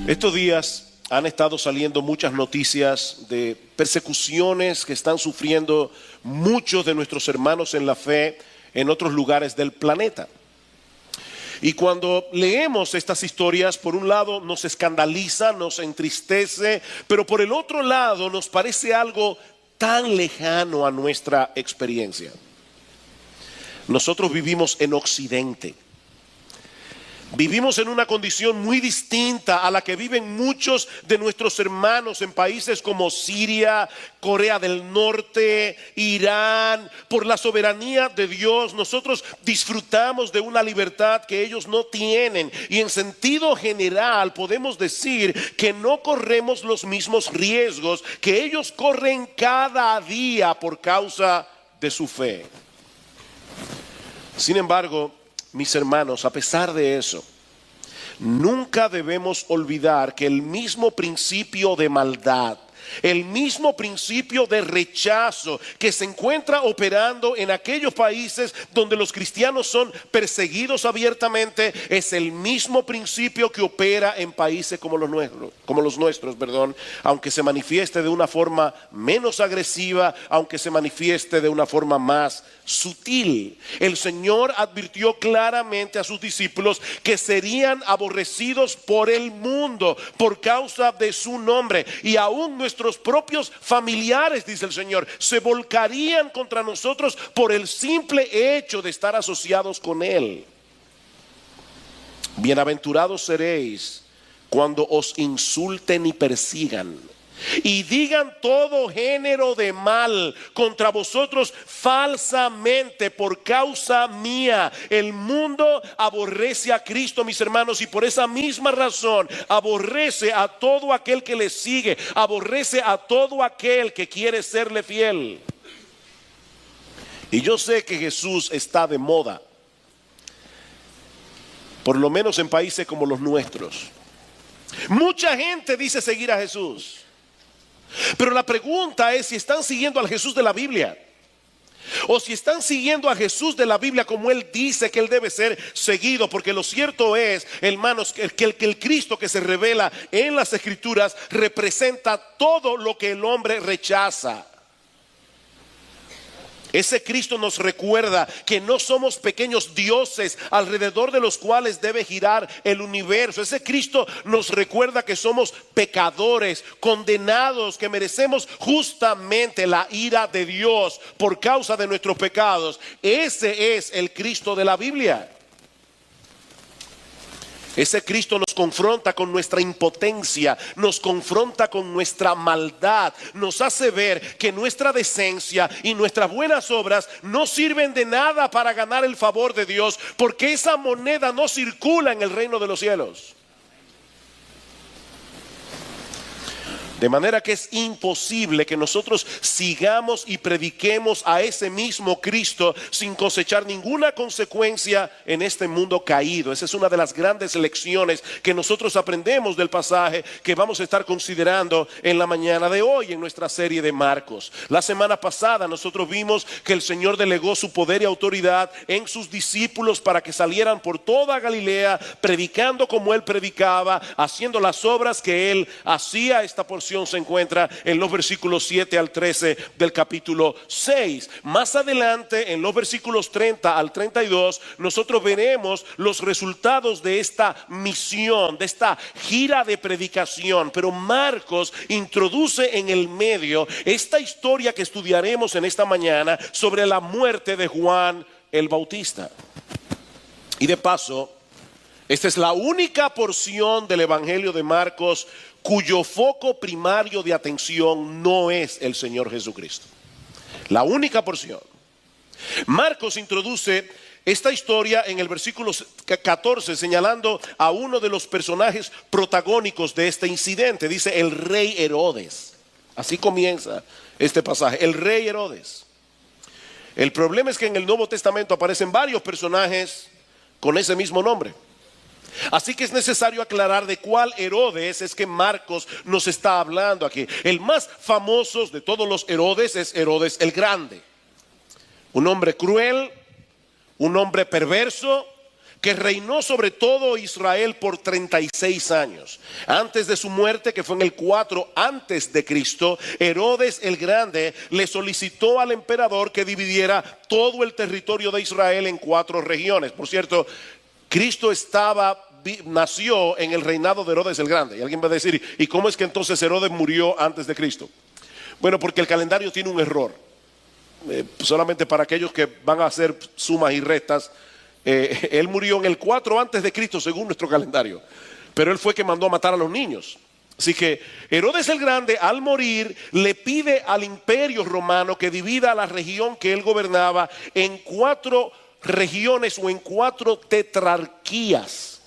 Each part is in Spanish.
Estos días han estado saliendo muchas noticias de persecuciones que están sufriendo muchos de nuestros hermanos en la fe en otros lugares del planeta. Y cuando leemos estas historias, por un lado nos escandaliza, nos entristece, pero por el otro lado nos parece algo tan lejano a nuestra experiencia. Nosotros vivimos en Occidente. Vivimos en una condición muy distinta a la que viven muchos de nuestros hermanos en países como Siria, Corea del Norte, Irán. Por la soberanía de Dios, nosotros disfrutamos de una libertad que ellos no tienen. Y en sentido general podemos decir que no corremos los mismos riesgos que ellos corren cada día por causa de su fe. Sin embargo, mis hermanos, a pesar de eso, nunca debemos olvidar que el mismo principio de maldad, el mismo principio de rechazo que se encuentra operando en aquellos países donde los cristianos son perseguidos abiertamente, es el mismo principio que opera en países como los nuestros, aunque se manifieste de una forma menos agresiva, aunque se manifieste de una forma más sutil. El Señor advirtió claramente a sus discípulos que serían aborrecidos por el mundo por causa de su nombre, y aún nuestros propios familiares, dice el Señor, se volcarían contra nosotros por el simple hecho de estar asociados con Él. Bienaventurados seréis cuando os insulten y persigan y digan todo género de mal contra vosotros falsamente por causa mía. El mundo aborrece a Cristo, mis hermanos, y por esa misma razón aborrece a todo aquel que le sigue, aborrece a todo aquel que quiere serle fiel. Y yo sé que Jesús está de moda, por lo menos en países como los nuestros. Mucha gente dice seguir a Jesús, pero la pregunta es si están siguiendo al Jesús de la Biblia, o si están siguiendo a Jesús de la Biblia como Él dice que Él debe ser seguido. Porque lo cierto es, hermanos, que el Cristo que se revela en las Escrituras representa todo lo que el hombre rechaza. Ese Cristo nos recuerda que no somos pequeños dioses alrededor de los cuales debe girar el universo. Ese Cristo nos recuerda que somos pecadores, condenados, que merecemos justamente la ira de Dios por causa de nuestros pecados. Ese es el Cristo de la Biblia. Ese Cristo nos confronta con nuestra impotencia, nos confronta con nuestra maldad, nos hace ver que nuestra decencia y nuestras buenas obras no sirven de nada para ganar el favor de Dios, porque esa moneda no circula en el reino de los cielos. De manera que es imposible que nosotros sigamos y prediquemos a ese mismo Cristo sin cosechar ninguna consecuencia en este mundo caído. Esa es una de las grandes lecciones que nosotros aprendemos del pasaje que vamos a estar considerando en la mañana de hoy en nuestra serie de Marcos. La semana pasada nosotros vimos que el Señor delegó su poder y autoridad en sus discípulos para que salieran por toda Galilea predicando como Él predicaba, haciendo las obras que Él hacía. Esta porción se encuentra en los versículos 7 al 13 del capítulo 6. Más adelante, en los versículos 30 al 32, nosotros veremos los resultados de esta misión, de esta gira de predicación. Pero Marcos introduce en el medio esta historia que estudiaremos en esta mañana sobre la muerte de Juan el Bautista. Y de paso, esta es la única porción del Evangelio de Marcos cuyo foco primario de atención no es el Señor Jesucristo. La única porción. Marcos introduce esta historia en el versículo 14 señalando a uno de los personajes protagónicos de este incidente. Dice el rey Herodes. Así comienza este pasaje, el rey Herodes. El problema es que en el Nuevo Testamento aparecen varios personajes con ese mismo nombre. Así que es necesario aclarar de cuál Herodes es que Marcos nos está hablando aquí. El más famoso de todos los Herodes es Herodes el Grande. Un hombre cruel, un hombre perverso, que reinó sobre todo Israel por 36 años. Antes de su muerte, que fue en el 4 antes de Cristo, Herodes el Grande le solicitó al emperador que dividiera todo el territorio de Israel en 4 regiones. Por cierto, Cristo nació en el reinado de Herodes el Grande. Y alguien va a decir, ¿y cómo es que entonces Herodes murió antes de Cristo? Bueno, porque el calendario tiene un error. Solamente para aquellos que van a hacer sumas y restas, él murió en el 4 antes de Cristo según nuestro calendario, pero él fue que mandó a matar a los niños. Así que Herodes el Grande, al morir, le pide al imperio romano que divida la región que él gobernaba en 4 regiones o en 4 tetrarquías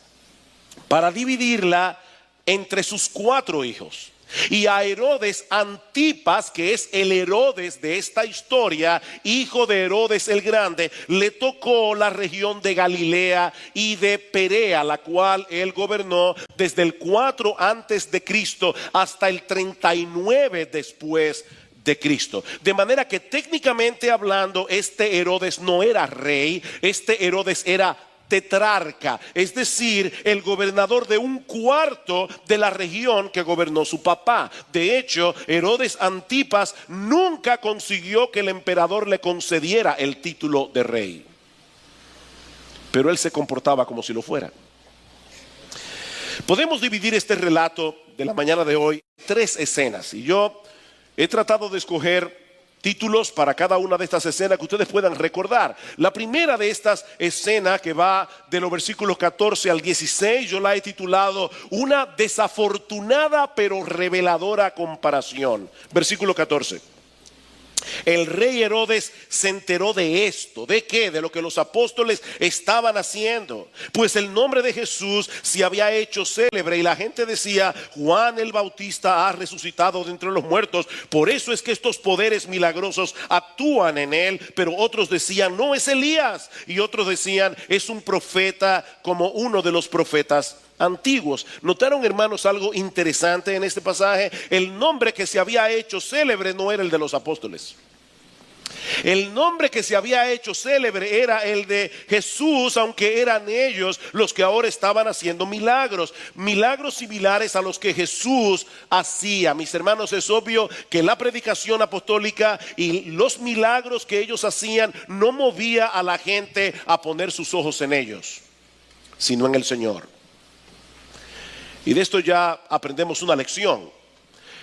para dividirla entre sus 4 hijos. Y a Herodes Antipas, que es el Herodes de esta historia, hijo de Herodes el Grande, le tocó la región de Galilea y de Perea, la cual él gobernó desde el 4 antes de Cristo hasta el 39 después de Cristo. De manera que técnicamente hablando, este Herodes no era rey, este Herodes era tetrarca, es decir, el gobernador de un cuarto de la región que gobernó su papá. De hecho, Herodes Antipas nunca consiguió que el emperador le concediera el título de rey, pero él se comportaba como si lo fuera. Podemos dividir este relato de la mañana de hoy en 3 escenas, y yo he tratado de escoger títulos para cada una de estas escenas que ustedes puedan recordar. La primera de estas escenas, que va de los versículos 14 al 16, yo la he titulado Una desafortunada pero reveladora comparación. Versículo 14. El rey Herodes se enteró de esto. ¿De qué? De lo que los apóstoles estaban haciendo. Pues el nombre de Jesús se había hecho célebre y la gente decía, Juan el Bautista ha resucitado de entre los muertos. Por eso es que estos poderes milagrosos actúan en él. Pero otros decían, no, es Elías. Y otros decían, es un profeta como uno de los profetas antiguos. ¿Notaron, hermanos, algo interesante en este pasaje? El nombre que se había hecho célebre no era el de los apóstoles. El nombre que se había hecho célebre era el de Jesús, aunque eran ellos los que ahora estaban haciendo milagros similares a los que Jesús hacía. Mis hermanos, es obvio que la predicación apostólica y los milagros que ellos hacían no movía a la gente a poner sus ojos en ellos, sino en el Señor. Y de esto ya aprendemos una lección.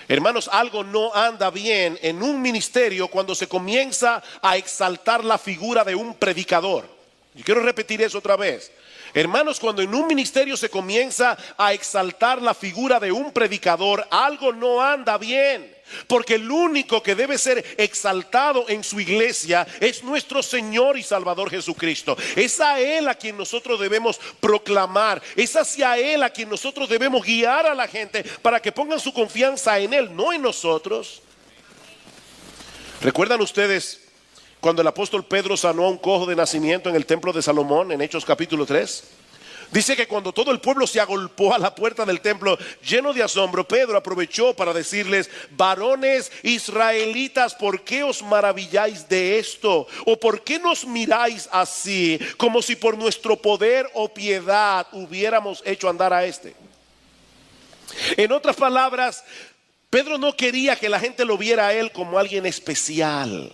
Hermanos, algo no anda bien en un ministerio cuando se comienza a exaltar la figura de un predicador. Yo quiero repetir eso otra vez. Hermanos, cuando en un ministerio se comienza a exaltar la figura de un predicador, algo no anda bien. Porque el único que debe ser exaltado en su iglesia es nuestro Señor y Salvador Jesucristo. Es a Él a quien nosotros debemos proclamar. Es hacia Él a quien nosotros debemos guiar a la gente para que pongan su confianza en Él, no en nosotros. ¿Recuerdan ustedes cuando el apóstol Pedro sanó a un cojo de nacimiento en el templo de Salomón en Hechos capítulo 3? Dice que cuando todo el pueblo se agolpó a la puerta del templo lleno de asombro, Pedro aprovechó para decirles, varones israelitas, ¿por qué os maravilláis de esto? ¿O por qué nos miráis así, como si por nuestro poder o piedad hubiéramos hecho andar a este? En otras palabras, Pedro no quería que la gente lo viera a él como alguien especial.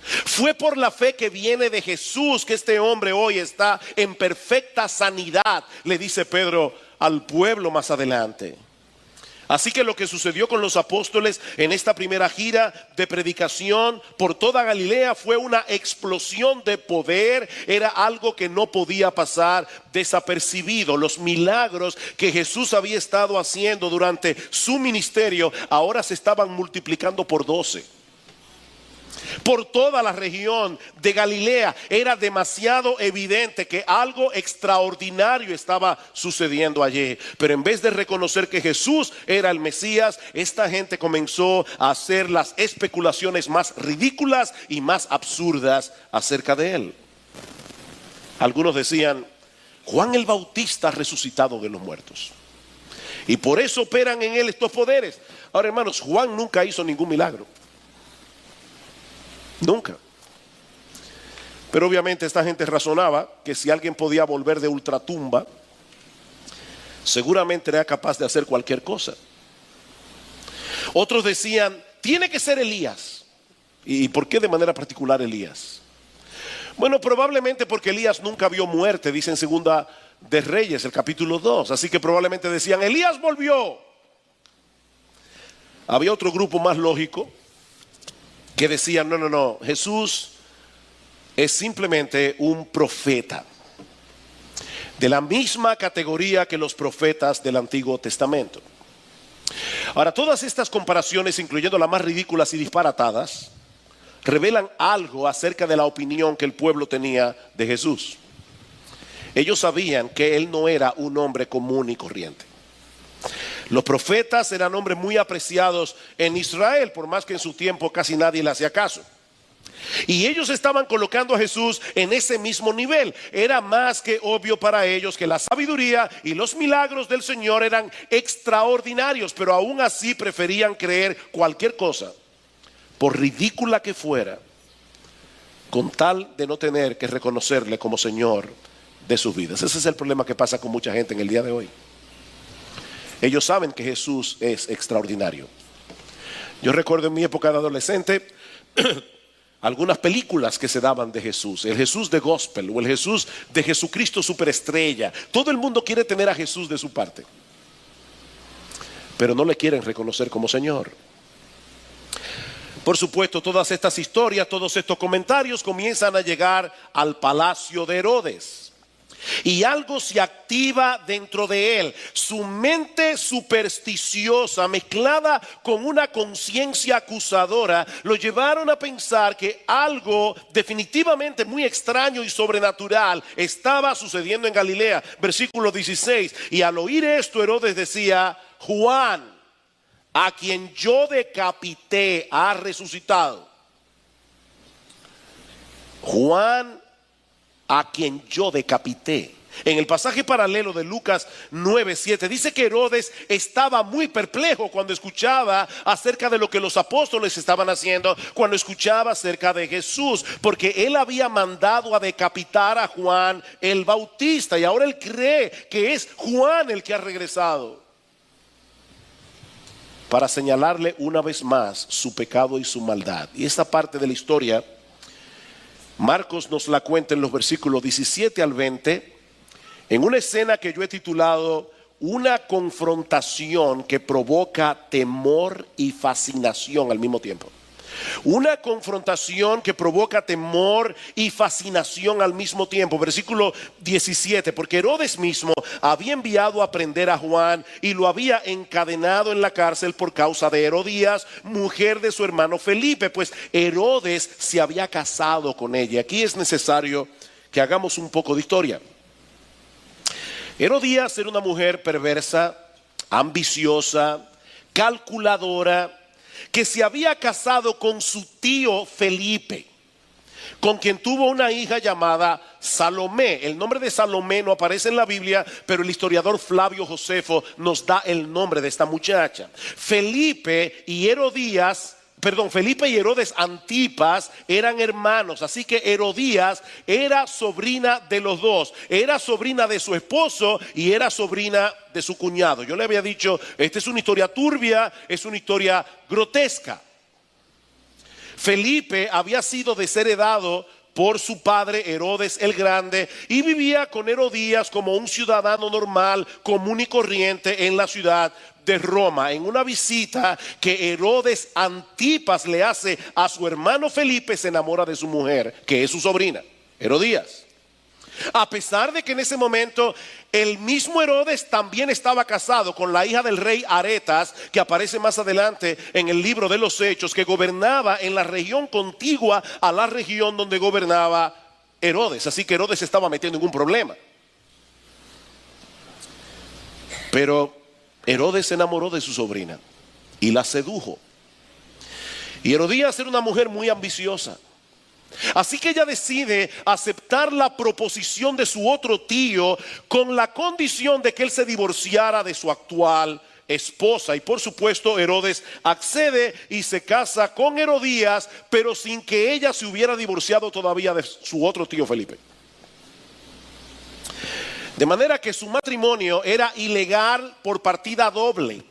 Fue por la fe que viene de Jesús que este hombre hoy está en perfecta sanidad, le dice Pedro al pueblo más adelante. Así que lo que sucedió con los apóstoles en esta primera gira de predicación por toda Galilea fue una explosión de poder. Era algo que no podía pasar desapercibido. Los milagros que Jesús había estado haciendo durante su ministerio ahora se estaban multiplicando por 12. Por toda la región de Galilea era demasiado evidente que algo extraordinario estaba sucediendo allí. Pero en vez de reconocer que Jesús era el Mesías, esta gente comenzó a hacer las especulaciones más ridículas y más absurdas acerca de él. Algunos decían, Juan el Bautista ha resucitado de los muertos y por eso operan en él estos poderes. Ahora, hermanos, Juan nunca hizo ningún milagro. Nunca. Pero obviamente esta gente razonaba que si alguien podía volver de ultratumba, seguramente era capaz de hacer cualquier cosa. Otros decían, tiene que ser Elías. ¿Y por qué de manera particular Elías? Bueno, probablemente porque Elías nunca vio muerte, dice en Segunda de Reyes, el capítulo 2. Así que probablemente decían, Elías volvió. Había otro grupo más lógico que decían, no, Jesús es simplemente un profeta, de la misma categoría que los profetas del Antiguo Testamento. Ahora, todas estas comparaciones, incluyendo las más ridículas y disparatadas, revelan algo acerca de la opinión que el pueblo tenía de Jesús. Ellos sabían que él no era un hombre común y corriente. Los profetas eran hombres muy apreciados en Israel, por más que en su tiempo casi nadie le hacía caso. Y ellos estaban colocando a Jesús en ese mismo nivel. Era más que obvio para ellos que la sabiduría y los milagros del Señor eran extraordinarios, pero aún así preferían creer cualquier cosa, por ridícula que fuera, con tal de no tener que reconocerle como Señor de sus vidas. Ese es el problema que pasa con mucha gente en el día de hoy. Ellos saben que Jesús es extraordinario. Yo recuerdo en mi época de adolescente algunas películas que se daban de Jesús, el Jesús de gospel o el Jesús de Jesucristo superestrella. Todo el mundo quiere tener a Jesús de su parte, pero no le quieren reconocer como Señor. Por supuesto, todas estas historias, todos estos comentarios comienzan a llegar al palacio de Herodes. Y algo se activa dentro de él. Su mente supersticiosa mezclada con una conciencia acusadora lo llevaron a pensar que algo definitivamente muy extraño y sobrenatural estaba sucediendo en Galilea. Versículo 16. Y al oír esto, Herodes decía, Juan, a quien yo decapité, ha resucitado. Juan, a quien yo decapité. En el pasaje paralelo de Lucas 9:7 dice que Herodes estaba muy perplejo cuando escuchaba acerca de lo que los apóstoles estaban haciendo, cuando escuchaba acerca de Jesús, porque él había mandado a decapitar a Juan el Bautista y ahora él cree que es Juan el que ha regresado para señalarle una vez más su pecado y su maldad. Y esta parte de la historia Marcos nos la cuenta en los versículos 17 al 20, en una escena que yo he titulado una confrontación que provoca temor y fascinación al mismo tiempo. Una confrontación que provoca temor y fascinación al mismo tiempo. Versículo 17, porque Herodes mismo había enviado a prender a Juan y lo había encadenado en la cárcel por causa de Herodías, mujer de su hermano Felipe, pues Herodes se había casado con ella. Aquí es necesario que hagamos un poco de historia. Herodías era una mujer perversa, ambiciosa, calculadora, que se había casado con su tío Felipe, con quien tuvo una hija llamada Salomé. El nombre de Salomé no aparece en la Biblia, pero el historiador Flavio Josefo nos da el nombre de esta muchacha. Felipe y Herodes Antipas eran hermanos, así que Herodías era sobrina de los dos, era sobrina de su esposo y era sobrina de su cuñado. Yo le había dicho, esta es una historia turbia, es una historia grotesca. Felipe había sido desheredado por su padre Herodes el Grande y vivía con Herodías como un ciudadano normal, común y corriente en la ciudad de Roma. En una visita que Herodes Antipas le hace a su hermano Felipe, se enamora de su mujer, que es su sobrina, Herodías. A pesar de que en ese momento el mismo Herodes también estaba casado con la hija del rey Aretas, que aparece más adelante en el libro de los Hechos, que gobernaba en la región contigua a la región donde gobernaba Herodes. Así que Herodes se estaba metiendo en un problema. Pero Herodes se enamoró de su sobrina y la sedujo. Y Herodías era una mujer muy ambiciosa. Así que ella decide aceptar la proposición de su otro tío con la condición de que él se divorciara de su actual esposa. Y por supuesto Herodes accede y se casa con Herodías, pero sin que ella se hubiera divorciado todavía de su otro tío Felipe. De manera que su matrimonio era ilegal por partida doble.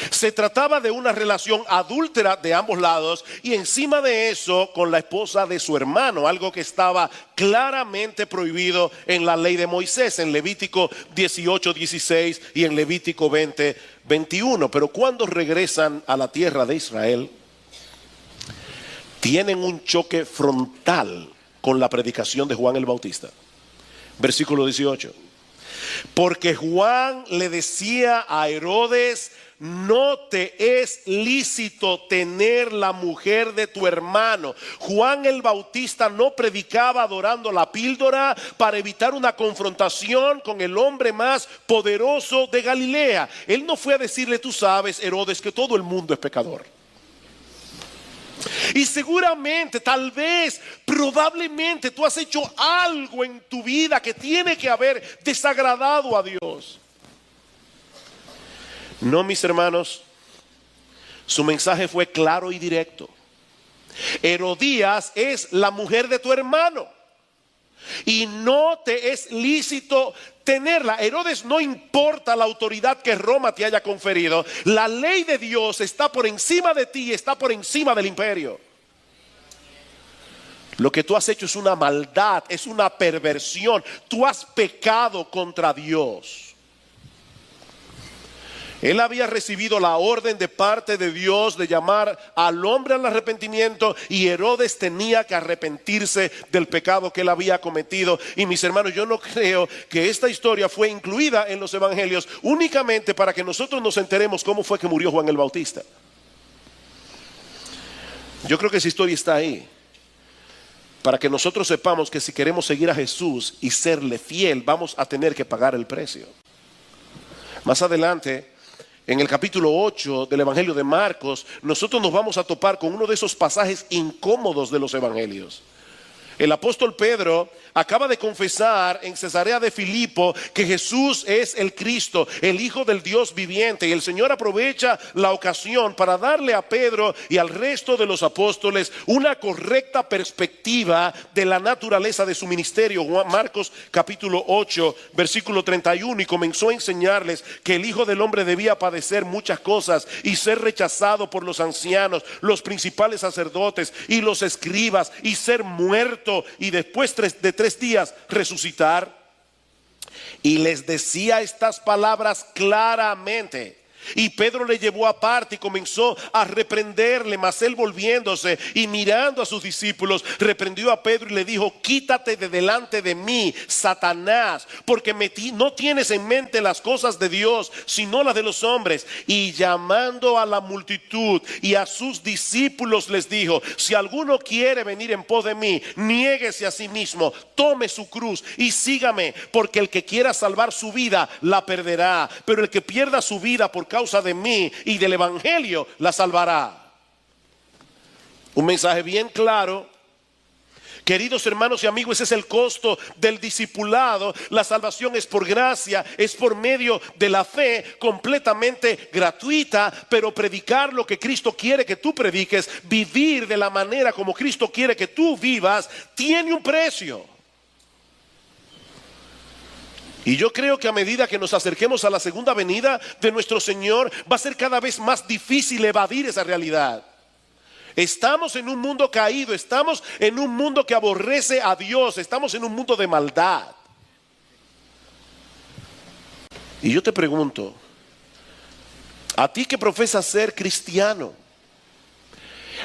Se trataba de una relación adúltera de ambos lados y encima de eso con la esposa de su hermano, algo que estaba claramente prohibido en la ley de Moisés, en Levítico 18:16 y en Levítico 20:21. Pero cuando regresan a la tierra de Israel, tienen un choque frontal con la predicación de Juan el Bautista. Versículo 18. Porque Juan le decía a Herodes: no te es lícito tener la mujer de tu hermano. Juan el Bautista no predicaba adorando la píldora para evitar una confrontación con el hombre más poderoso de Galilea. Él no fue a decirle: tú sabes, Herodes, que todo el mundo es pecador. Y seguramente, tal vez, probablemente tú has hecho algo en tu vida que tiene que haber desagradado a Dios. No, mis hermanos, su mensaje fue claro y directo. Herodías es la mujer de tu hermano y no te es lícito tenerla. Herodes, no importa la autoridad que Roma te haya conferido, la ley de Dios está por encima de ti, está por encima del imperio. Lo que tú has hecho es una maldad, es una perversión. Tú has pecado contra Dios. Él había recibido la orden de parte de Dios de llamar al hombre al arrepentimiento y Herodes tenía que arrepentirse del pecado que él había cometido. Y mis hermanos, yo no creo que esta historia fue incluida en los evangelios únicamente para que nosotros nos enteremos cómo fue que murió Juan el Bautista. Yo creo que esa historia está ahí para que nosotros sepamos que si queremos seguir a Jesús y serle fiel, vamos a tener que pagar el precio. Más adelante, en el capítulo 8 del Evangelio de Marcos, nosotros nos vamos a topar con uno de esos pasajes incómodos de los evangelios. El apóstol Pedro acaba de confesar en Cesarea de Filipo que Jesús es el Cristo, el Hijo del Dios viviente. Y el Señor aprovecha la ocasión para darle a Pedro y al resto de los apóstoles una correcta perspectiva de la naturaleza de su ministerio. Marcos capítulo 8, versículo 31. Y comenzó a enseñarles que el Hijo del Hombre debía padecer muchas cosas y ser rechazado por los ancianos, los principales sacerdotes y los escribas, y ser muerto y después de 3 días resucitar. Y les decía estas palabras claramente. Y Pedro le llevó aparte y comenzó a reprenderle, mas él, volviéndose y mirando a sus discípulos, reprendió a Pedro y le dijo: quítate de delante de mí, Satanás, porque no tienes en mente las cosas de Dios, sino las de los hombres. Y llamando a la multitud y a sus discípulos les dijo: si alguno quiere venir en pos de mí, niéguese a sí mismo, tome su cruz y sígame, porque el que quiera salvar su vida la perderá, pero el que pierda su vida por causa de mí y del evangelio la salvará. Un mensaje bien claro. Queridos hermanos y amigos, ese es el costo del discipulado. La salvación es por gracia, es por medio de la fe, completamente gratuita. Pero predicar lo que Cristo quiere que tú prediques, vivir de la manera como Cristo quiere que tú vivas, tiene un precio. Y yo creo que a medida que nos acerquemos a la segunda venida de nuestro Señor, va a ser cada vez más difícil evadir esa realidad. Estamos en un mundo caído, estamos en un mundo que aborrece a Dios, estamos en un mundo de maldad. Y yo te pregunto, a ti que profesas ser cristiano,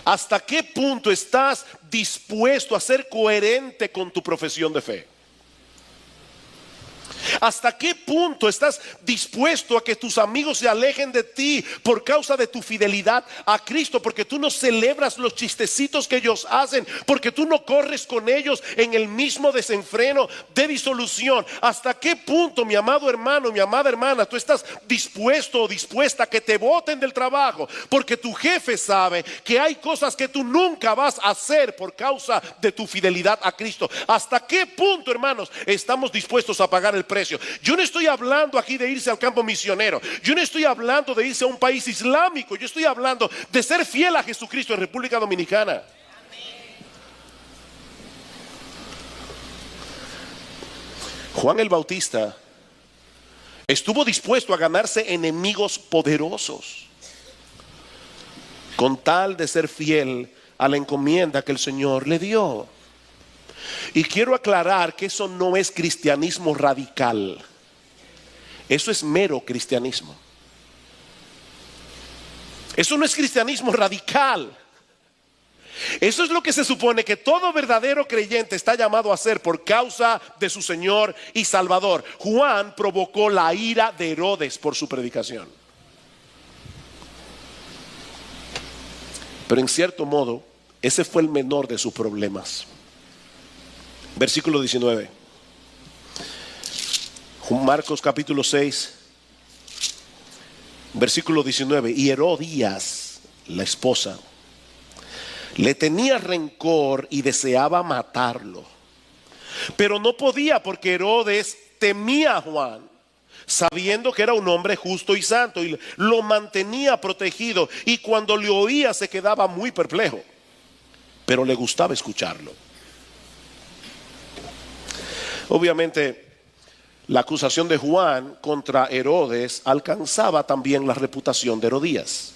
¿hasta qué punto estás dispuesto a ser coherente con tu profesión de fe? ¿Hasta qué punto estás dispuesto a que tus amigos se alejen de ti por causa de tu fidelidad a Cristo? Porque tú no celebras los chistecitos que ellos hacen, porque tú no corres con ellos en el mismo desenfreno de disolución. ¿Hasta qué punto, mi amado hermano, mi amada hermana, tú estás dispuesto o dispuesta a que te boten del trabajo porque tu jefe sabe que hay cosas que tú nunca vas a hacer por causa de tu fidelidad a Cristo? ¿Hasta qué punto, hermanos, estamos dispuestos a pagar el precio precio. Yo no estoy hablando aquí de irse al campo misionero. Yo no estoy hablando de irse a un país islámico. Yo estoy hablando de ser fiel a Jesucristo en República Dominicana. Juan el Bautista estuvo dispuesto a ganarse enemigos poderosos con tal de ser fiel a la encomienda que el Señor le dio. Y quiero aclarar que eso no es cristianismo radical. Eso es mero cristianismo. Eso no es cristianismo radical. Eso es lo que se supone que todo verdadero creyente está llamado a hacer por causa de su Señor y Salvador. Juan provocó la ira de Herodes por su predicación. Pero en cierto modo, ese fue el menor de sus problemas. Versículo 19. Marcos capítulo 6, versículo 19. Y Herodías, la esposa, le tenía rencor y deseaba matarlo. Pero no podía porque Herodes temía a Juan, sabiendo que era un hombre justo y santo, y lo mantenía protegido. Y cuando le oía se quedaba muy perplejo, pero le gustaba escucharlo. Obviamente, la acusación de Juan contra Herodes alcanzaba también la reputación de Herodías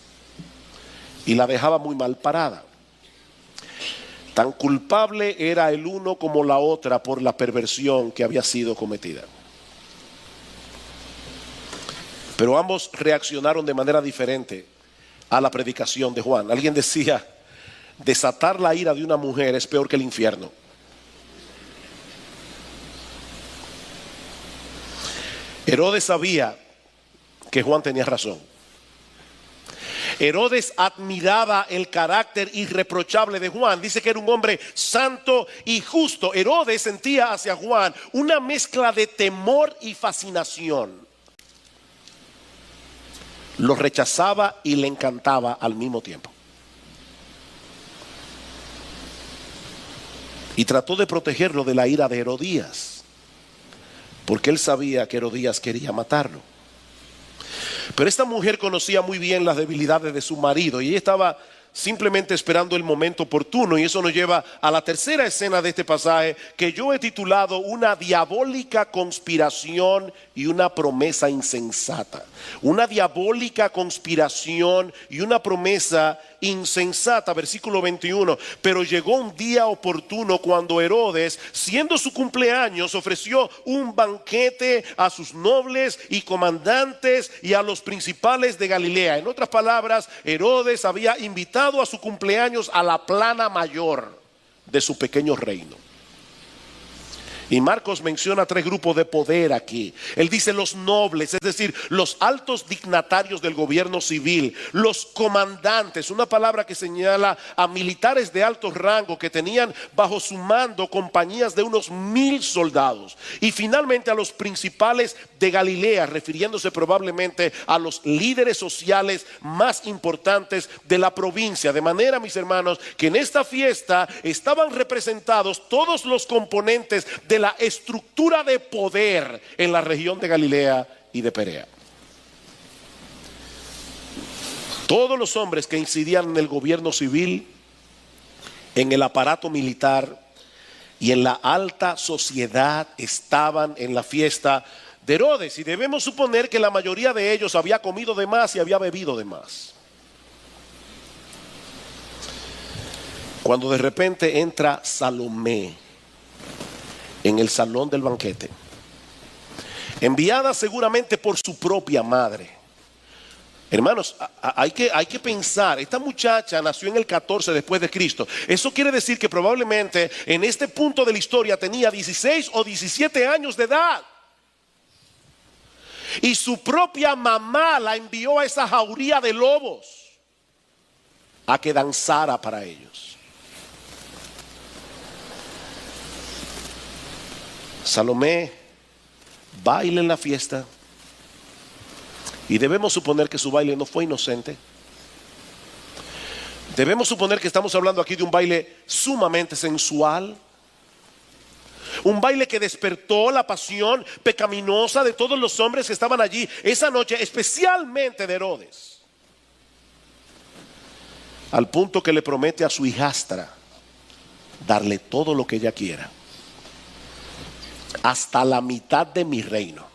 y la dejaba muy mal parada. Tan culpable era el uno como la otra por la perversión que había sido cometida. Pero ambos reaccionaron de manera diferente a la predicación de Juan. Alguien decía: desatar la ira de una mujer es peor que el infierno. Herodes sabía que Juan tenía razón. Herodes admiraba el carácter irreprochable de Juan. Dice que era un hombre santo y justo. Herodes sentía hacia Juan una mezcla de temor y fascinación. Lo rechazaba y le encantaba al mismo tiempo. Y trató de protegerlo de la ira de Herodías, porque él sabía que Herodías quería matarlo. Pero esta mujer conocía muy bien las debilidades de su marido y ella estaba simplemente esperando el momento oportuno. Y eso nos lleva a la tercera escena de este pasaje, que yo he titulado una diabólica conspiración y una promesa insensata. Una diabólica conspiración y una promesa insensata. Versículo 21. Pero llegó un día oportuno cuando Herodes, siendo su cumpleaños, ofreció un banquete a sus nobles y comandantes y a los principales de Galilea. En otras palabras, Herodes había invitado a su cumpleaños a la plana mayor de su pequeño reino. Y Marcos menciona tres grupos de poder aquí. Él dice los nobles, es decir, los altos dignatarios del gobierno civil, los comandantes, una palabra que señala a militares de alto rango que tenían bajo su mando compañías de unos 1000 soldados. Y finalmente a los principales de Galilea, refiriéndose probablemente a los líderes sociales más importantes de la provincia. De manera, mis hermanos, que en esta fiesta estaban representados todos los componentes de la estructura de poder en la región de Galilea y de Perea. Todos los hombres que incidían en el gobierno civil, en el aparato militar y en la alta sociedad estaban en la fiesta de Herodes. Y debemos suponer que la mayoría de ellos había comido de más y había bebido de más. Cuando de repente entra Salomé en el salón del banquete, enviada seguramente por su propia madre. Hermanos, hay que pensar, esta muchacha nació en el 14 después de Cristo. Eso quiere decir que probablemente en este punto de la historia tenía 16 o 17 años de edad. Y su propia mamá la envió a esa jauría de lobos a que danzara para ellos. Salomé baila en la fiesta y debemos suponer que su baile no fue inocente. Debemos suponer que estamos hablando aquí de un baile sumamente sensual, Un baile que despertó la pasión pecaminosa de todos los hombres que estaban allí esa noche, especialmente de Herodes. Al punto que le promete a su hijastra darle todo lo que ella quiera, hasta la mitad de mi reino.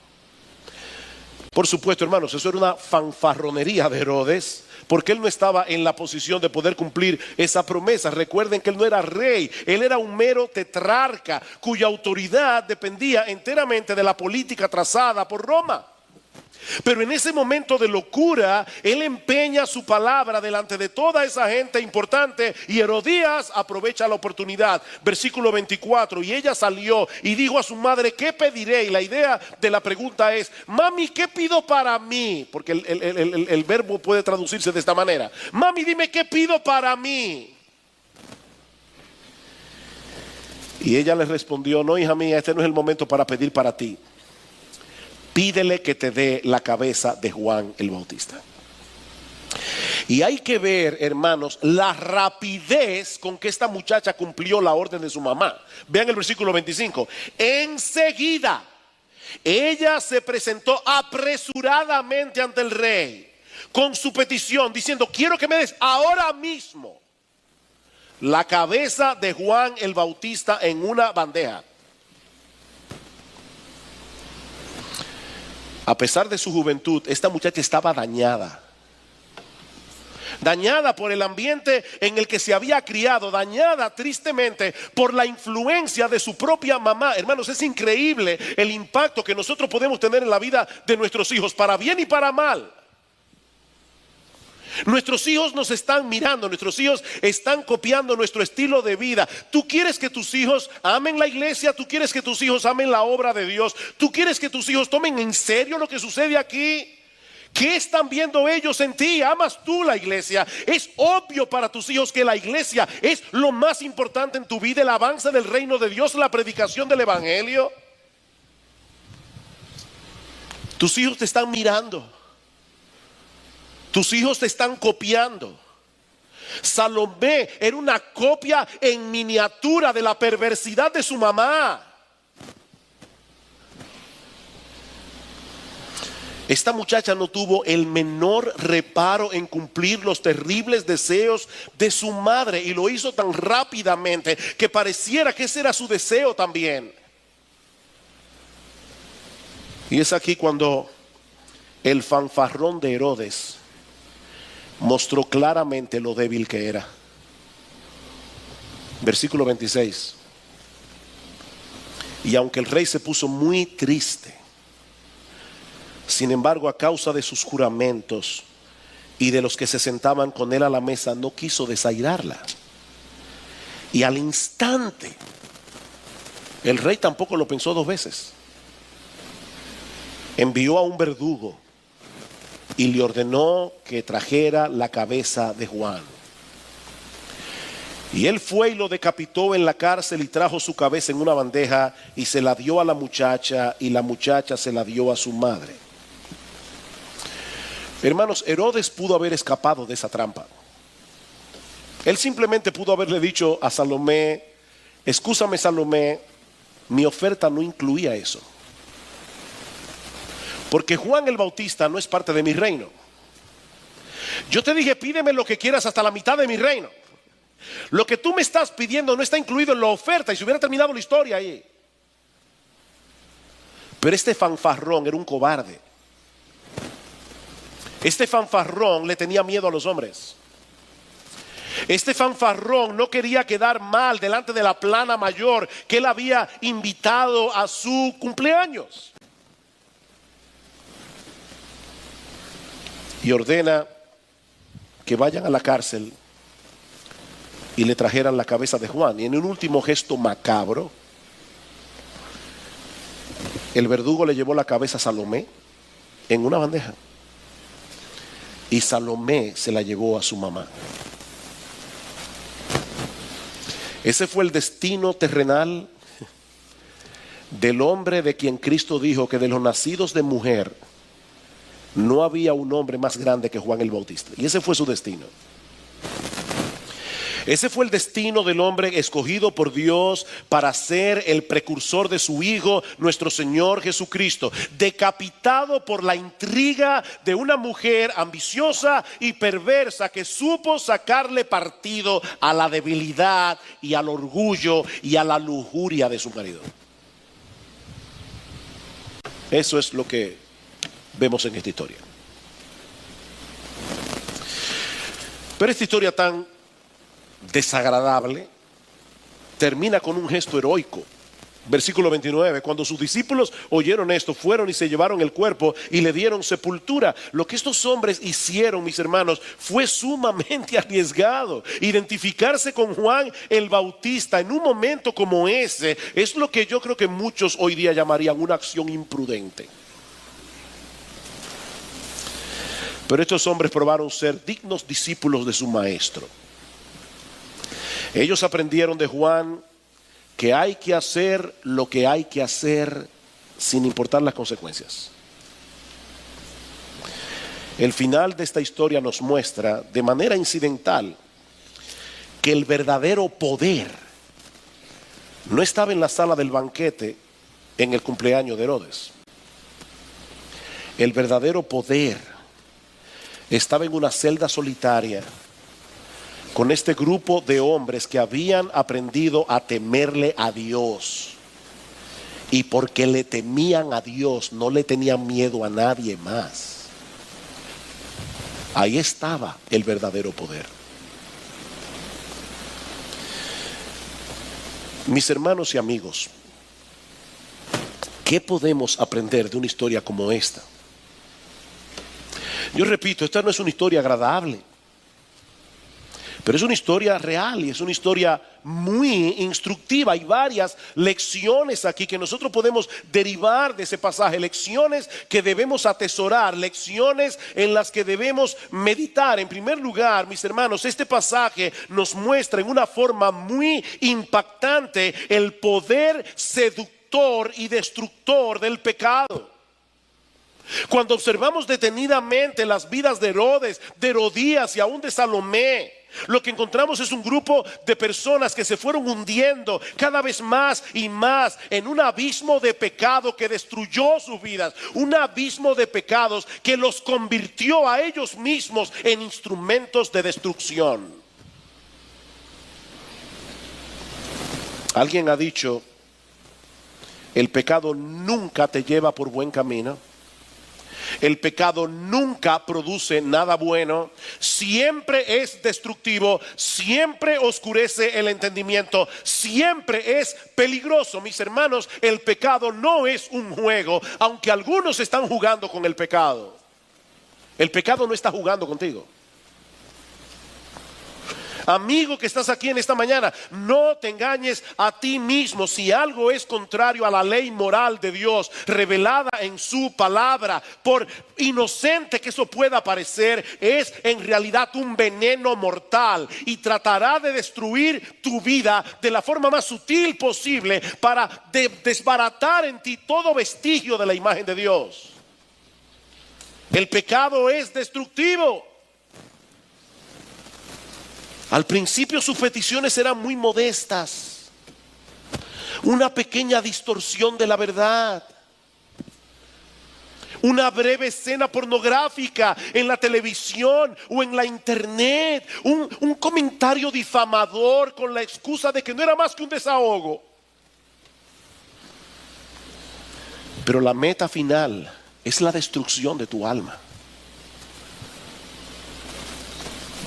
Por supuesto, hermanos, eso era una fanfarronería de Herodes, porque él no estaba en la posición de poder cumplir esa promesa. Recuerden que él no era rey, él era un mero tetrarca cuya autoridad dependía enteramente de la política trazada por Roma. Pero en ese momento de locura, él empeña su palabra delante de toda esa gente importante, y Herodías aprovecha la oportunidad. Versículo 24, y ella salió y dijo a su madre: ¿qué pediré? Y la idea de la pregunta es: mami, ¿qué pido para mí? Porque el verbo puede traducirse de esta manera: mami, dime qué pido para mí. Y ella le respondió: no, hija mía, este no es el momento para pedir para ti. Pídele que te dé la cabeza de Juan el Bautista. Y hay que ver, hermanos, la rapidez con que esta muchacha cumplió la orden de su mamá. Vean el versículo 25. Enseguida ella se presentó apresuradamente ante el rey con su petición, diciendo: quiero que me des ahora mismo la cabeza de Juan el Bautista en una bandeja. A pesar de su juventud, esta muchacha estaba dañada. Dañada por el ambiente en el que se había criado, dañada tristemente por la influencia de su propia mamá. Hermanos, es increíble el impacto que nosotros podemos tener en la vida de nuestros hijos, para bien y para mal. Nuestros hijos nos están mirando, nuestros hijos están copiando nuestro estilo de vida. Tú quieres que tus hijos amen la iglesia, tú quieres que tus hijos amen la obra de Dios, tú quieres que tus hijos tomen en serio lo que sucede aquí. ¿Qué están viendo ellos en ti? ¿Amas tú la iglesia? Es obvio para tus hijos que la iglesia es lo más importante en tu vida, el avance del reino de Dios, la predicación del evangelio. Tus hijos te están mirando. Tus hijos te están copiando. Salomé era una copia en miniatura de la perversidad de su mamá. Esta muchacha no tuvo el menor reparo en cumplir los terribles deseos de su madre, y lo hizo tan rápidamente que pareciera que ese era su deseo también. Y es aquí cuando el fanfarrón de Herodes mostró claramente lo débil que era. Versículo 26. Y aunque el rey se puso muy triste, sin embargo, a causa de sus juramentos y de los que se sentaban con él a la mesa, no quiso desairarla. Y al instante, el rey tampoco lo pensó dos veces. Envió a un verdugo y le ordenó que trajera la cabeza de Juan. Y él fue y lo decapitó en la cárcel, y trajo su cabeza en una bandeja y se la dio a la muchacha, y la muchacha se la dio a su madre. Hermanos, Herodes pudo haber escapado de esa trampa. Él simplemente pudo haberle dicho a Salomé: excúsame, Salomé, mi oferta no incluía eso, porque Juan el Bautista no es parte de mi reino. Yo te dije: pídeme lo que quieras hasta la mitad de mi reino. Lo que tú me estás pidiendo no está incluido en la oferta, y se hubiera terminado la historia ahí. Pero este fanfarrón era un cobarde. Este fanfarrón le tenía miedo a los hombres. Este fanfarrón no quería quedar mal delante de la plana mayor que él había invitado a su cumpleaños. Y ordena que vayan a la cárcel y le trajeran la cabeza de Juan. Y en un último gesto macabro, el verdugo le llevó la cabeza a Salomé en una bandeja, y Salomé se la llevó a su mamá. Ese fue el destino terrenal del hombre de quien Cristo dijo que de los nacidos de mujer no había un hombre más grande que Juan el Bautista. Y ese fue su destino. Ese fue el destino del hombre escogido por Dios para ser el precursor de su Hijo, nuestro Señor Jesucristo, decapitado por la intriga de una mujer ambiciosa y perversa que supo sacarle partido a la debilidad y al orgullo y a la lujuria de su marido. Eso es lo que vemos en esta historia. Pero esta historia tan desagradable termina con un gesto heroico. Versículo 29, cuando sus discípulos oyeron esto, fueron y se llevaron el cuerpo y le dieron sepultura. Lo que estos hombres hicieron, mis hermanos, fue sumamente arriesgado. Identificarse con Juan el Bautista en un momento como ese es lo que yo creo que muchos hoy día llamarían una acción imprudente. Pero estos hombres probaron ser dignos discípulos de su maestro. Ellos aprendieron de Juan que hay que hacer lo que hay que hacer sin importar las consecuencias. El final de esta historia nos muestra de manera incidental que el verdadero poder no estaba en la sala del banquete en el cumpleaños de Herodes. El verdadero poder estaba en una celda solitaria con este grupo de hombres que habían aprendido a temerle a Dios. Y porque le temían a Dios, no le tenían miedo a nadie más. Ahí estaba el verdadero poder. Mis hermanos y amigos, ¿qué podemos aprender de una historia como esta? Yo repito, esta no es una historia agradable, pero es una historia real y es una historia muy instructiva. Hay varias lecciones aquí que nosotros podemos derivar de ese pasaje, lecciones que debemos atesorar, lecciones en las que debemos meditar. En primer lugar, mis hermanos, este pasaje nos muestra en una forma muy impactante el poder seductor y destructor del pecado. Cuando observamos detenidamente las vidas de Herodes, de Herodías y aún de Salomé, lo que encontramos es un grupo de personas que se fueron hundiendo cada vez más y más en un abismo de pecado que destruyó sus vidas, un abismo de pecados que los convirtió a ellos mismos en instrumentos de destrucción. Alguien ha dicho, el pecado nunca te lleva por buen camino. El pecado nunca produce nada bueno, siempre es destructivo, siempre oscurece el entendimiento, siempre es peligroso. Mis hermanos, el pecado no es un juego, aunque algunos están jugando con el pecado. El pecado no está jugando contigo. Amigo que estás aquí en esta mañana, no te engañes a ti mismo. Si algo es contrario a la ley moral de Dios revelada en su palabra, por inocente que eso pueda parecer, es en realidad un veneno mortal y tratará de destruir tu vida de la forma más sutil posible para desbaratar en ti todo vestigio de la imagen de Dios. El pecado es destructivo. Al principio sus peticiones eran muy modestas, una pequeña distorsión de la verdad, una breve escena pornográfica en la televisión o en la internet, un comentario difamador con la excusa de que no era más que un desahogo. Pero la meta final es la destrucción de tu alma.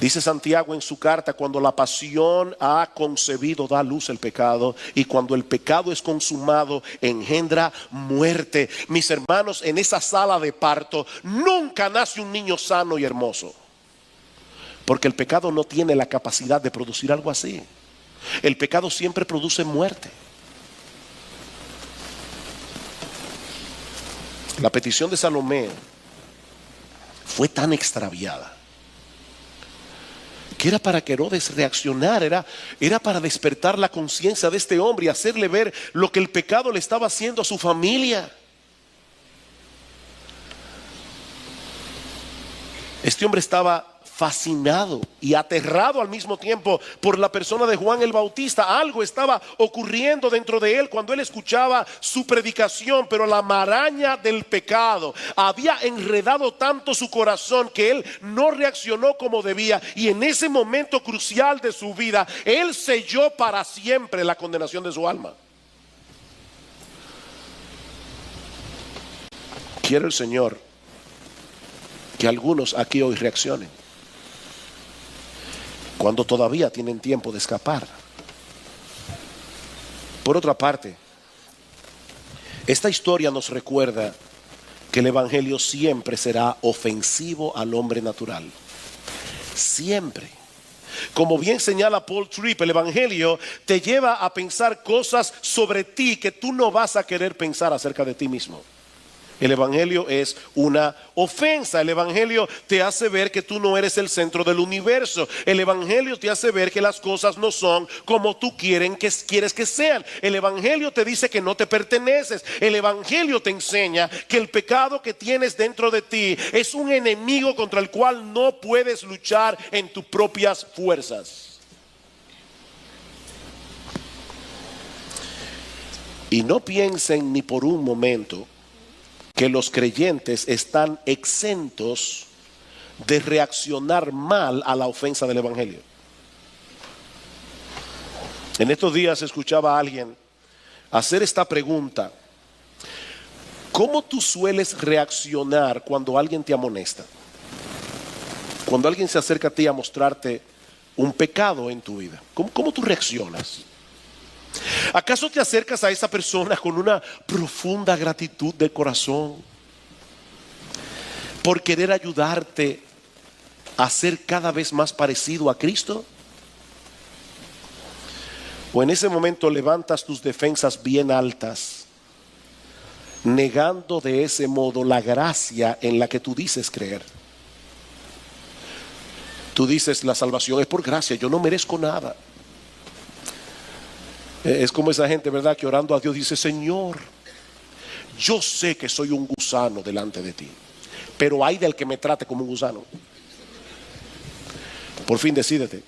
Dice Santiago en su carta, cuando la pasión ha concebido, da a luz el pecado, y cuando el pecado es consumado, engendra muerte. Mis hermanos, en esa sala de parto nunca nace un niño sano y hermoso, porque el pecado no tiene la capacidad de producir algo así. El pecado siempre produce muerte. La petición de Salomé fue tan extraviada que era para que Herodes reaccionara, era para despertar la conciencia de este hombre y hacerle ver lo que el pecado le estaba haciendo a su familia. Este hombre estaba fascinado y aterrado al mismo tiempo por la persona de Juan el Bautista. Algo estaba ocurriendo dentro de él cuando él escuchaba su predicación, pero la maraña del pecado había enredado tanto su corazón que él no reaccionó como debía, y en ese momento crucial de su vida él selló para siempre la condenación de su alma. Quiere el Señor que algunos aquí hoy reaccionen cuando todavía tienen tiempo de escapar. Por otra parte, esta historia nos recuerda que el evangelio siempre será ofensivo al hombre natural. Siempre. Como bien señala Paul Tripp, el evangelio te lleva a pensar cosas sobre ti que tú no vas a querer pensar acerca de ti mismo. El evangelio es una ofensa. El evangelio te hace ver que tú no eres el centro del universo. El evangelio te hace ver que las cosas no son como tú quieres que sean. El evangelio te dice que no te perteneces. El evangelio te enseña que el pecado que tienes dentro de ti es un enemigo contra el cual no puedes luchar en tus propias fuerzas. Y no piensen ni por un momento que los creyentes están exentos de reaccionar mal a la ofensa del evangelio. En estos días escuchaba a alguien hacer esta pregunta: ¿cómo tú sueles reaccionar cuando alguien te amonesta? Cuando alguien se acerca a ti a mostrarte un pecado en tu vida, ¿cómo tú reaccionas? ¿Acaso te acercas a esa persona con una profunda gratitud de corazón por querer ayudarte a ser cada vez más parecido a Cristo? ¿O en ese momento levantas tus defensas bien altas, negando de ese modo la gracia en la que tú dices creer? Tú dices: la salvación es por gracia, yo no merezco nada. Es como esa gente, ¿verdad?, que orando a Dios dice: Señor, yo sé que soy un gusano delante de ti, pero hay del que me trate como un gusano. Por fin decídete.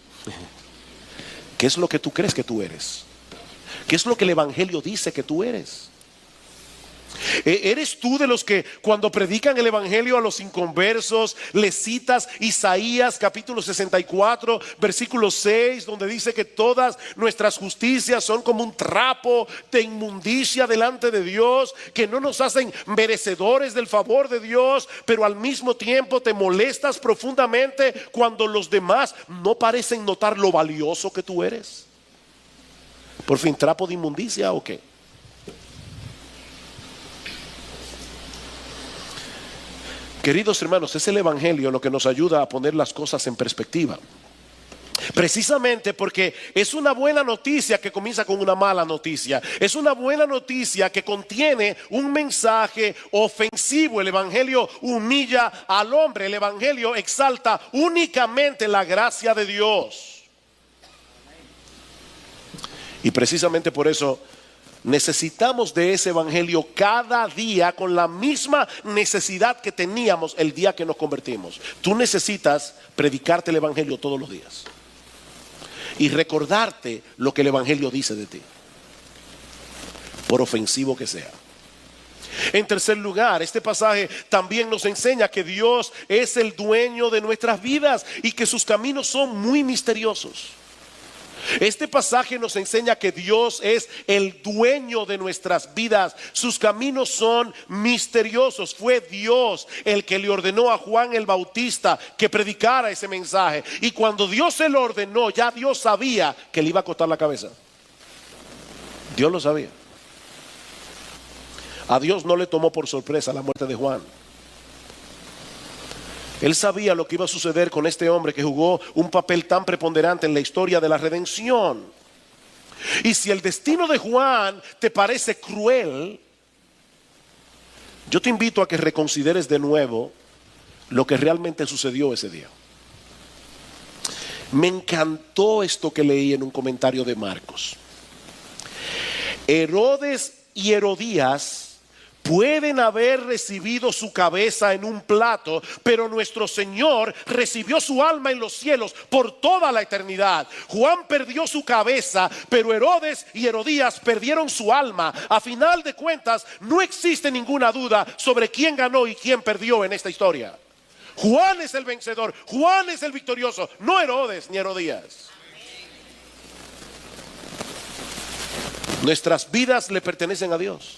¿Qué es lo que tú crees que tú eres? ¿Qué es lo que el evangelio dice que tú eres? ¿Eres tú de los que cuando predican el evangelio a los inconversos les citas Isaías capítulo 64 versículo 6, donde dice que todas nuestras justicias son como un trapo de inmundicia delante de Dios, que no nos hacen merecedores del favor de Dios, pero al mismo tiempo te molestas profundamente cuando los demás no parecen notar lo valioso que tú eres? Por fin, ¿trapo de inmundicia o qué? Queridos hermanos, es el evangelio lo que nos ayuda a poner las cosas en perspectiva. Precisamente porque es una buena noticia que comienza con una mala noticia. Es una buena noticia que contiene un mensaje ofensivo. El evangelio humilla al hombre. El evangelio exalta únicamente la gracia de Dios. Y precisamente por eso necesitamos de ese evangelio cada día con la misma necesidad que teníamos el día que nos convertimos. Tú necesitas predicarte el evangelio todos los días y recordarte lo que el evangelio dice de ti, por ofensivo que sea. En tercer lugar, este pasaje también nos enseña que Dios es el dueño de nuestras vidas y que sus caminos son muy misteriosos. Este pasaje nos enseña que Dios es el dueño de nuestras vidas. Sus caminos son misteriosos. Fue Dios el que le ordenó a Juan el Bautista que predicara ese mensaje. Y cuando Dios se lo ordenó, ya Dios sabía que le iba a cortar la cabeza. Dios lo sabía. A Dios no le tomó por sorpresa la muerte de Juan. Él sabía lo que iba a suceder con este hombre que jugó un papel tan preponderante en la historia de la redención. Y si el destino de Juan te parece cruel, yo te invito a que reconsideres de nuevo lo que realmente sucedió ese día. Me encantó esto que leí en un comentario de Marcos. Herodes y Herodías Pueden haber recibido su cabeza en un plato, pero nuestro Señor recibió su alma en los cielos por toda la eternidad. Juan perdió su cabeza, pero Herodes y Herodías perdieron su alma. A final de cuentas, no existe ninguna duda sobre quién ganó y quién perdió en esta historia. Juan es el vencedor, Juan es el victorioso, no Herodes ni Herodías. Nuestras vidas le pertenecen a Dios.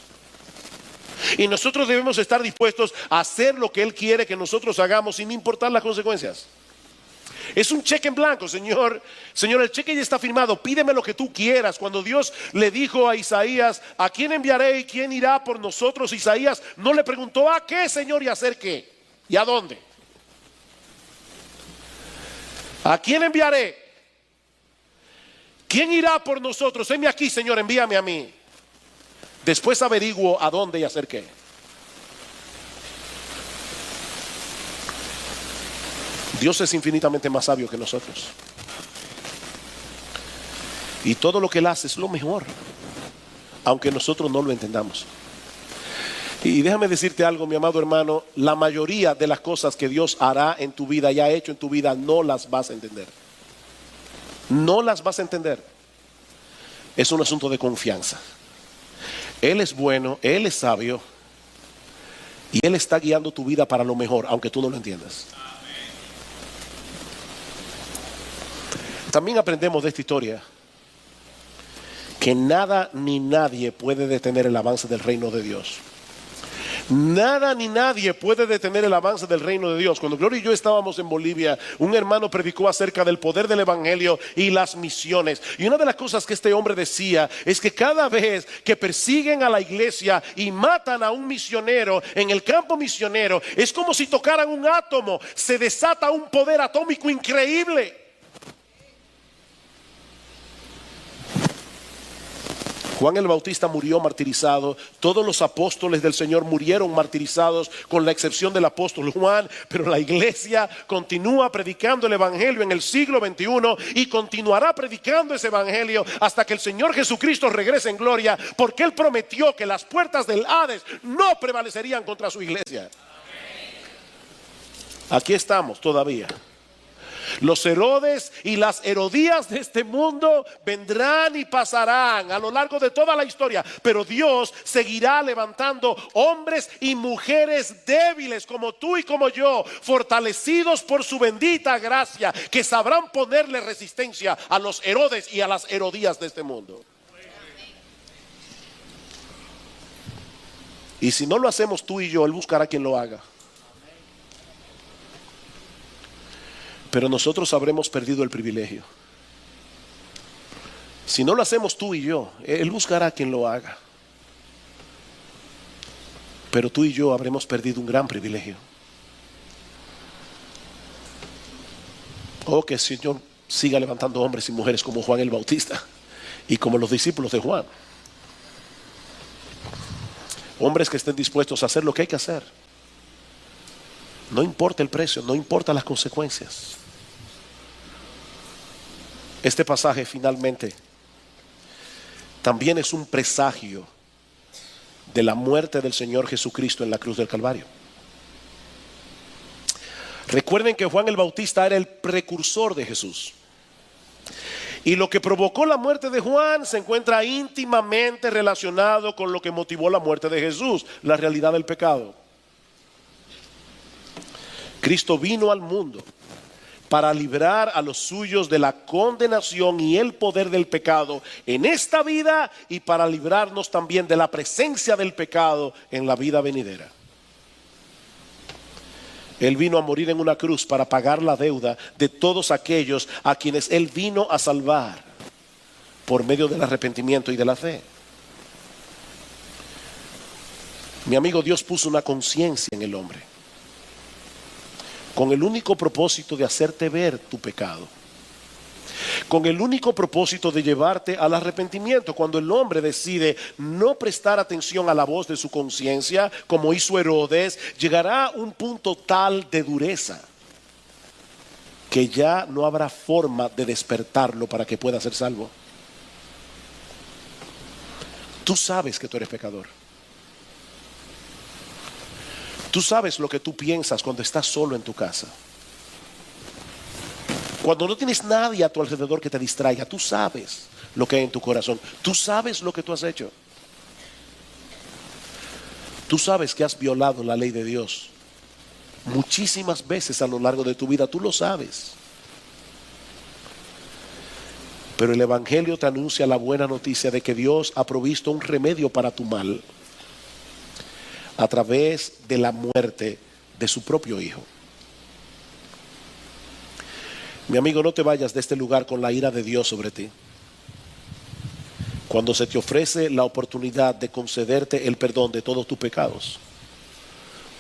Y nosotros debemos estar dispuestos a hacer lo que Él quiere que nosotros hagamos sin importar las consecuencias. Es un cheque en blanco, Señor, el cheque ya está firmado, pídeme lo que tú quieras. Cuando Dios le dijo a Isaías, ¿a quién enviaré y quién irá por nosotros? Isaías no le preguntó ¿a qué, Señor, y a hacer qué? ¿Y a dónde? ¿A quién enviaré? ¿Quién irá por nosotros? Heme aquí, Señor, envíame a mí. Después averiguo a dónde y hacer qué. Dios es infinitamente más sabio que nosotros. Y todo lo que Él hace es lo mejor, aunque nosotros no lo entendamos. Y déjame decirte algo, mi amado hermano, la mayoría de las cosas que Dios hará en tu vida y ha hecho en tu vida no las vas a entender. No las vas a entender. Es un asunto de confianza. Él es bueno, Él es sabio y Él está guiando tu vida para lo mejor, aunque tú no lo entiendas. También aprendemos de esta historia que nada ni nadie puede detener el avance del reino de Dios. Nada ni nadie puede detener el avance del reino de Dios. Cuando Gloria y yo estábamos en Bolivia, un hermano predicó acerca del poder del evangelio y las misiones. Y una de las cosas que este hombre decía es que cada vez que persiguen a la iglesia y matan a un misionero en el campo misionero, es como si tocaran un átomo, se desata un poder atómico increíble. Juan el Bautista murió martirizado. Todos los apóstoles del Señor murieron martirizados, con la excepción del apóstol Juan. Pero la iglesia continúa predicando el evangelio en el siglo XXI y continuará predicando ese evangelio hasta que el Señor Jesucristo regrese en gloria, porque Él prometió que las puertas del Hades no prevalecerían contra su iglesia. Aquí estamos todavía. Los Herodes y las Herodías de este mundo vendrán y pasarán a lo largo de toda la historia, pero Dios seguirá levantando hombres y mujeres débiles como tú y como yo, fortalecidos por su bendita gracia, que sabrán ponerle resistencia a los Herodes y a las Herodías de este mundo. Y si no lo hacemos tú y yo, Él buscará quien lo haga. Pero nosotros habremos perdido el privilegio. Si no lo hacemos tú y yo, Él buscará quien lo haga. Pero tú y yo habremos perdido un gran privilegio. Que el Señor siga levantando hombres y mujeres como Juan el Bautista y como los discípulos de Juan. Hombres que estén dispuestos a hacer lo que hay que hacer. No importa el precio, no importa las consecuencias. Este pasaje finalmente también es un presagio de la muerte del Señor Jesucristo en la cruz del Calvario. Recuerden que Juan el Bautista era el precursor de Jesús. Y lo que provocó la muerte de Juan se encuentra íntimamente relacionado con lo que motivó la muerte de Jesús, la realidad del pecado. Cristo vino al mundo para librar a los suyos de la condenación y el poder del pecado en esta vida, y para librarnos también de la presencia del pecado en la vida venidera. Él vino a morir en una cruz para pagar la deuda de todos aquellos a quienes Él vino a salvar por medio del arrepentimiento y de la fe. Mi amigo, Dios puso una conciencia en el hombre con el único propósito de hacerte ver tu pecado, con el único propósito de llevarte al arrepentimiento. Cuando el hombre decide no prestar atención a la voz de su conciencia, como hizo Herodes, llegará a un punto tal de dureza que ya no habrá forma de despertarlo para que pueda ser salvo. Tú sabes que tú eres pecador. Tú sabes lo que tú piensas cuando estás solo en tu casa. Cuando no tienes nadie a tu alrededor que te distraiga, tú sabes lo que hay en tu corazón. Tú sabes lo que tú has hecho. Tú sabes que has violado la ley de Dios muchísimas veces a lo largo de tu vida. Tú lo sabes. Pero el Evangelio te anuncia la buena noticia de que Dios ha provisto un remedio para tu mal a través de la muerte de su propio Hijo. Mi amigo, no te vayas de este lugar con la ira de Dios sobre ti. Cuando se te ofrece la oportunidad de concederte el perdón de todos tus pecados,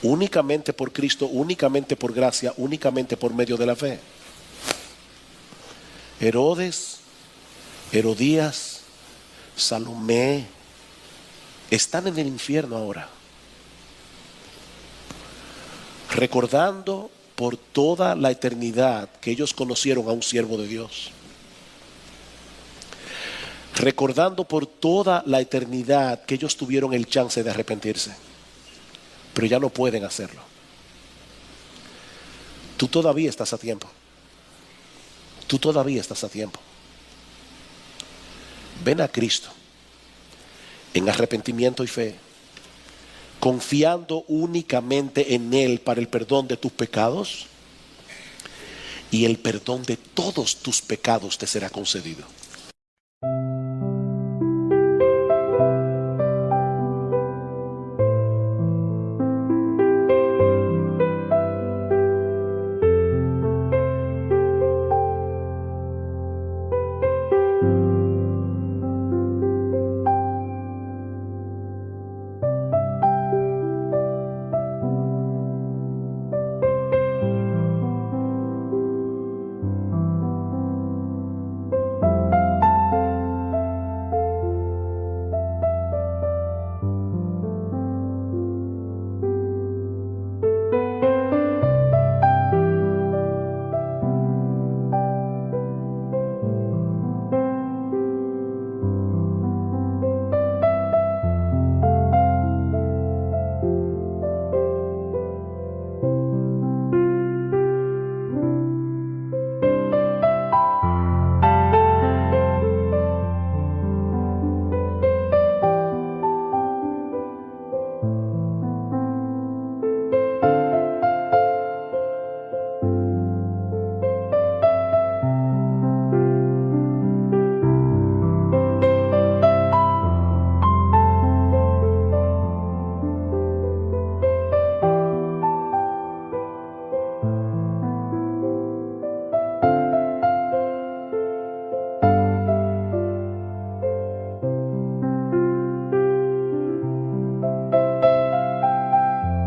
únicamente por Cristo, únicamente por gracia, únicamente por medio de la fe. Herodes, Herodías, Salomé están en el infierno ahora, recordando por toda la eternidad que ellos conocieron a un siervo de Dios. Recordando por toda la eternidad que ellos tuvieron el chance de arrepentirse, pero ya no pueden hacerlo. Tú todavía estás a tiempo. Tú todavía estás a tiempo. Ven a Cristo en arrepentimiento y fe, confiando únicamente en Él para el perdón de tus pecados, y el perdón de todos tus pecados te será concedido.